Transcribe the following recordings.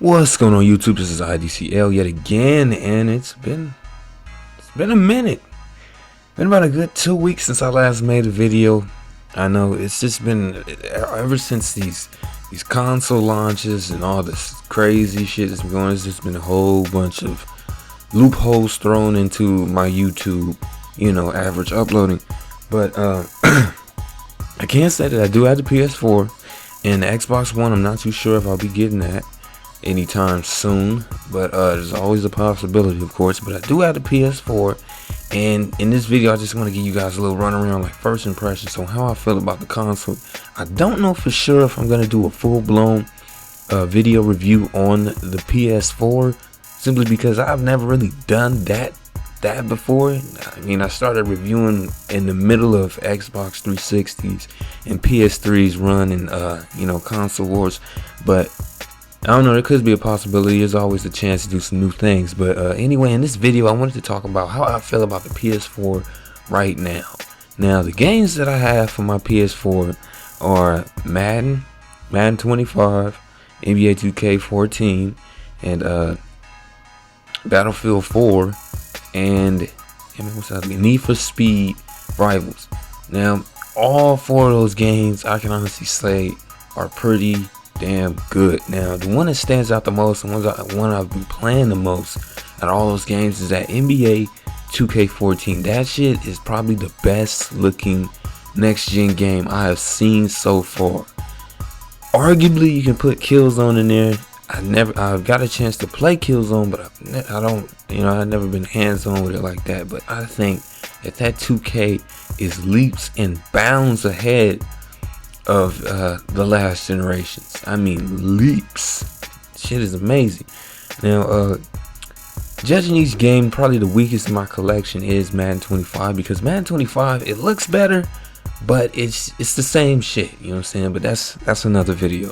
What's going on YouTube? This is iDCL yet again, and it's been a minute. Been about a good 2 weeks since I last made a video. I know it's just been ever since these console launches and all this crazy shit that's been going. It's just been a whole bunch of loopholes thrown into my YouTube, average uploading. But I can say that I do have the PS4 and the Xbox One. I'm not too sure if I'll be getting that anytime soon, but there's always a possibility, of course. But I do have the PS4, and in this video I just want to give you guys a little run around, like first impressions on how I feel about the console. I don't know for sure if I'm going to do a full-blown video review on the PS4, simply because I've never really done that before. I mean, I started reviewing in the middle of Xbox 360s and PS3's run and console wars, but I don't know, there could be a possibility. There's always a chance to do some new things. But anyway, in this video I wanted to talk about how I feel about the PS4 right now. Now, the games that I have for my PS4 are Madden 25, NBA 2K14, and Battlefield 4, and what's that? Need for Speed Rivals. Now, all four of those games, I can honestly say, are pretty damn good. Now, the one that stands out the most, and one I've been playing the most out of all those games, is that NBA 2K14. That shit is probably the best looking next gen game I have seen so far. Arguably, you can put Killzone in there. I've got a chance to play Killzone, but I've never been hands-on with it like that. But I think that 2K is leaps and bounds ahead of the last generations. I mean, leaps. Shit is amazing. Now, judging each game, probably the weakest in my collection is Madden 25, because Madden 25, it looks better, but it's the same shit. You know what I'm saying? But that's another video.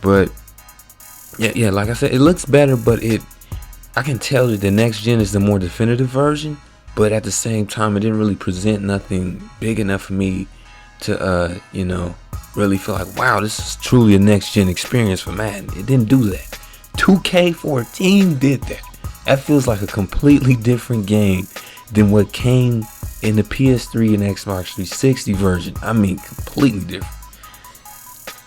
But yeah, like I said, it looks better, but I can tell that the next gen is the more definitive version. But at the same time, it didn't really present nothing big enough for me to really feel like, wow, this is truly a next gen experience for Madden. It didn't do that. 2K14 did that. That feels like a completely different game than what came in the PS3 and Xbox 360 version. I mean, completely different.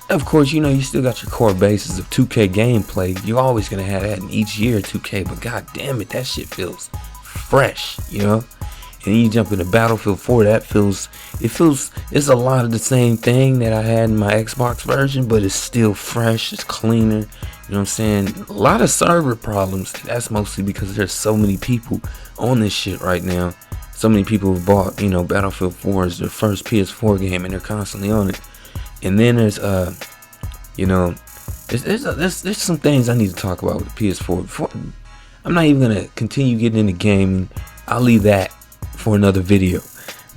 Of course, you still got your core basis of 2K gameplay. You're always gonna have that in each year, 2K. But god damn it, that shit feels fresh, And then you jump into Battlefield 4, it's a lot of the same thing that I had in my Xbox version, but it's still fresh, it's cleaner, you know what I'm saying? A lot of server problems. That's mostly because there's so many people on this shit right now. So many people have bought, Battlefield 4 as their first PS4 game, and they're constantly on it. And then there's there's some things I need to talk about with the PS4. I'm not even gonna continue getting into gaming. I'll leave that for another video.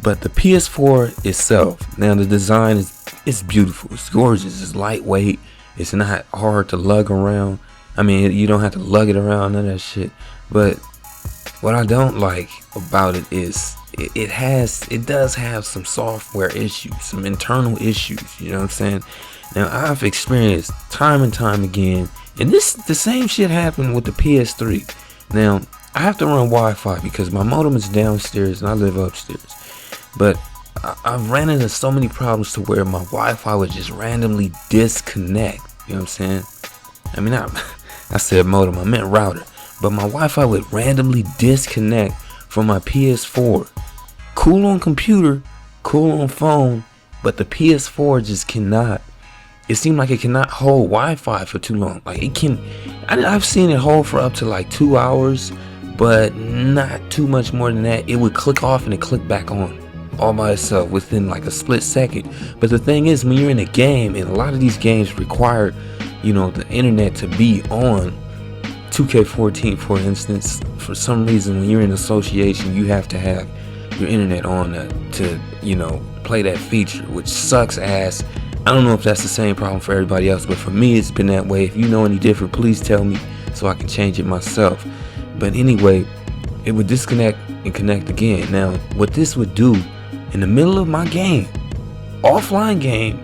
But the PS4 itself, now the design is beautiful, it's gorgeous, it's lightweight, it's not hard to lug around. I mean, you don't have to lug it around, none of that shit. But what I don't like about it is it does have some software issues, some internal issues, you know what I'm saying? Now, I've experienced time and time again, and the same shit happened with the PS3. Now, I have to run Wi-Fi because my modem is downstairs and I live upstairs. But I've ran into so many problems to where my Wi-Fi would just randomly disconnect. You know what I'm saying? I mean, I said modem, I meant router. But my Wi-Fi would randomly disconnect from my PS4. Cool on computer, cool on phone, but the PS4 just cannot. It seemed like it cannot hold Wi-Fi for too long. Like it can, I've seen it hold for up to like 2 hours, but not too much more than that. It would click off and it click back on all by itself within like a split second. But the thing is, when you're in a game, and a lot of these games require, the internet to be on. 2K14, for instance, for some reason, when you're in association, you have to have your internet on to play that feature, which sucks ass. I don't know if that's the same problem for everybody else, but for me, it's been that way. If you know any different, please tell me so I can change it myself. But anyway, it would disconnect and connect again. Now, what this would do in the middle of my game, offline game,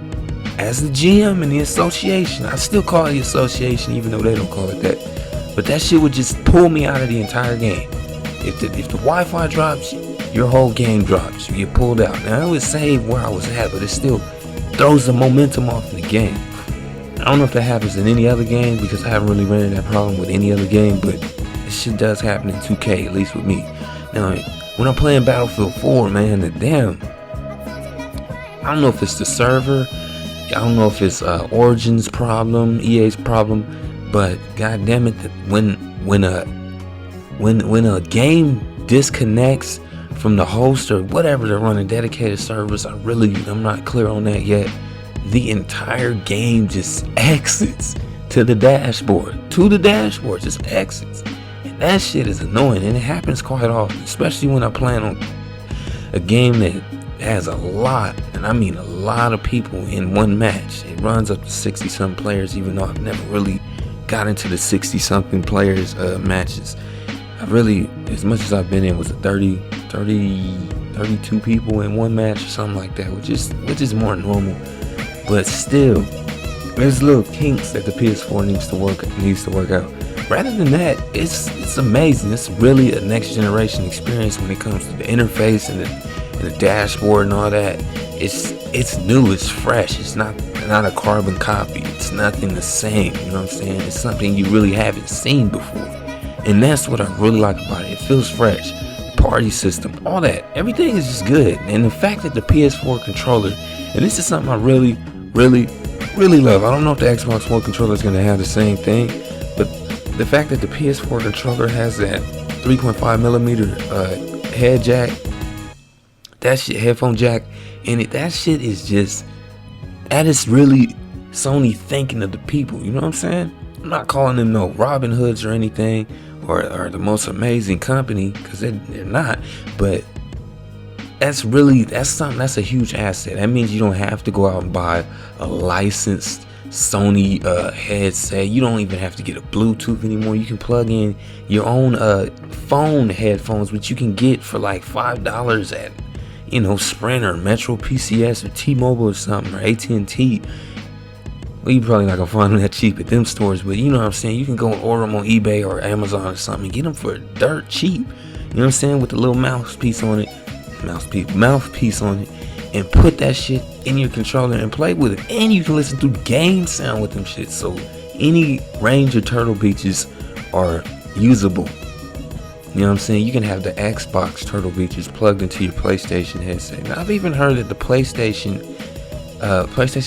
as the GM in the association, I still call it the association even though they don't call it that, but that shit would just pull me out of the entire game. If the Wi-Fi drops, your whole game drops. You get pulled out. Now it would save where I was at, but it still throws the momentum off in the game. I don't know if that happens in any other game because I haven't really run into that problem with any other game, but this shit does happen in 2K, at least with me. Now, when I'm playing Battlefield 4, man, damn, I don't know if it's the server, I don't know if it's Origin's problem, EA's problem, but god damn it, when a game disconnects from the host or whatever, they're running dedicated servers, I'm not clear on that yet. The entire game just exits to the dashboard, just exits. And that shit is annoying, and it happens quite often, especially when I plan on a game that has a lot, and I mean a lot of people in one match. It runs up to 60 some players, even though I've never really got into the 60 something players matches. I really, as much as I've been in, was it 32 people in one match or something like that, which is more normal. But still, there's little kinks that the PS4 needs to work out. Rather than that, it's amazing. It's really a next generation experience when it comes to the interface and the dashboard and all that. It's new, it's fresh. It's not a carbon copy. It's nothing the same. You know what I'm saying? It's something you really haven't seen before, and that's what I really like about it. It feels fresh. Party system, all that, everything is just good. And the fact that the PS4 controller, and this is something I really love. I don't know if the Xbox One controller is going to have the same thing, but the fact that the PS4 controller has that 3.5 millimeter head jack, that shit, headphone jack in it, that shit is just, that is really Sony thinking of the people. You know what I'm saying? I'm not calling them no Robin Hoods or anything, or the most amazing company, because they're not, but that's a huge asset. That means you don't have to go out and buy a licensed Sony headset. You don't even have to get a Bluetooth anymore. You can plug in your own phone headphones, which you can get for like $5 at, you know, Sprint or Metro PCS or T-Mobile or something, or AT&T. Well, you're probably not gonna find them that cheap at them stores, but you know what I'm saying. You can go and order them on eBay or Amazon or something and get them for dirt cheap. You know what I'm saying, with the little mouthpiece on it, and put that shit in your controller and play with it. And you can listen to game sound with them shit. So any range of Turtle Beaches are usable. You know what I'm saying? You can have the Xbox Turtle Beaches plugged into your PlayStation headset. Now, I've even heard that the PlayStation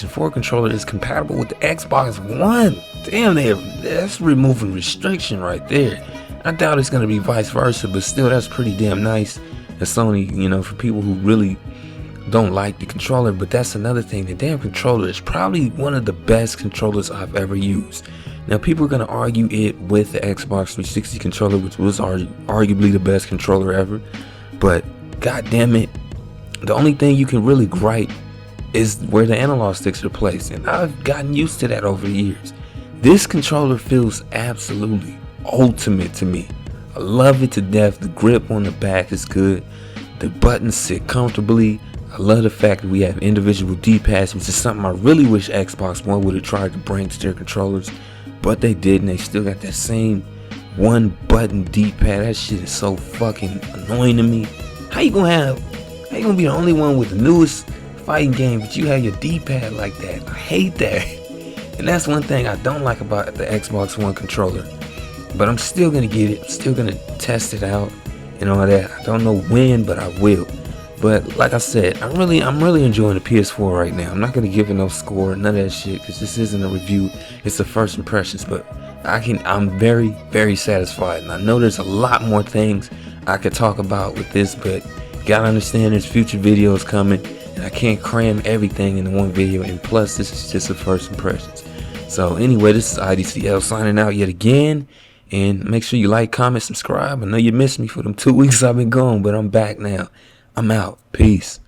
4 controller is compatible with the Xbox One. Damn, that's removing restriction right there. I doubt it's going to be vice versa, but still, that's pretty damn nice. That Sony, you know, for people who really don't like the controller. But that's another thing. The damn controller is probably one of the best controllers I've ever used. Now, people are going to argue it with the Xbox 360 controller, which was arguably the best controller ever. But god damn it, the only thing you can really gripe is where the analog sticks are placed, and I've gotten used to that over the years. This controller feels absolutely ultimate to me. I love it to death. The grip on the back is good. The buttons sit comfortably. I love the fact that we have individual D-pads, which is something I really wish Xbox One would have tried to bring to their controllers, but they didn't. They still got that same one button D-pad. That shit is so fucking annoying to me. How you gonna be the only one with the newest fighting game, but you have your D-pad like that? I hate that. And that's one thing I don't like about the Xbox One controller. But I'm still gonna get it. I'm still gonna test it out and all that. I don't know when, but I will. But like I said, I'm really enjoying the PS4 right now. I'm not gonna give it no score, none of that shit, because this isn't a review. It's the first impressions. But I'm very, very satisfied. And I know there's a lot more things I could talk about with this, but you gotta understand there's future videos coming, and I can't cram everything into one video. And plus, this is just the first impressions. So anyway, this is iDCL signing out yet again. And make sure you like, comment, subscribe. I know you missed me for them 2 weeks I've been gone, but I'm back now. I'm out. Peace.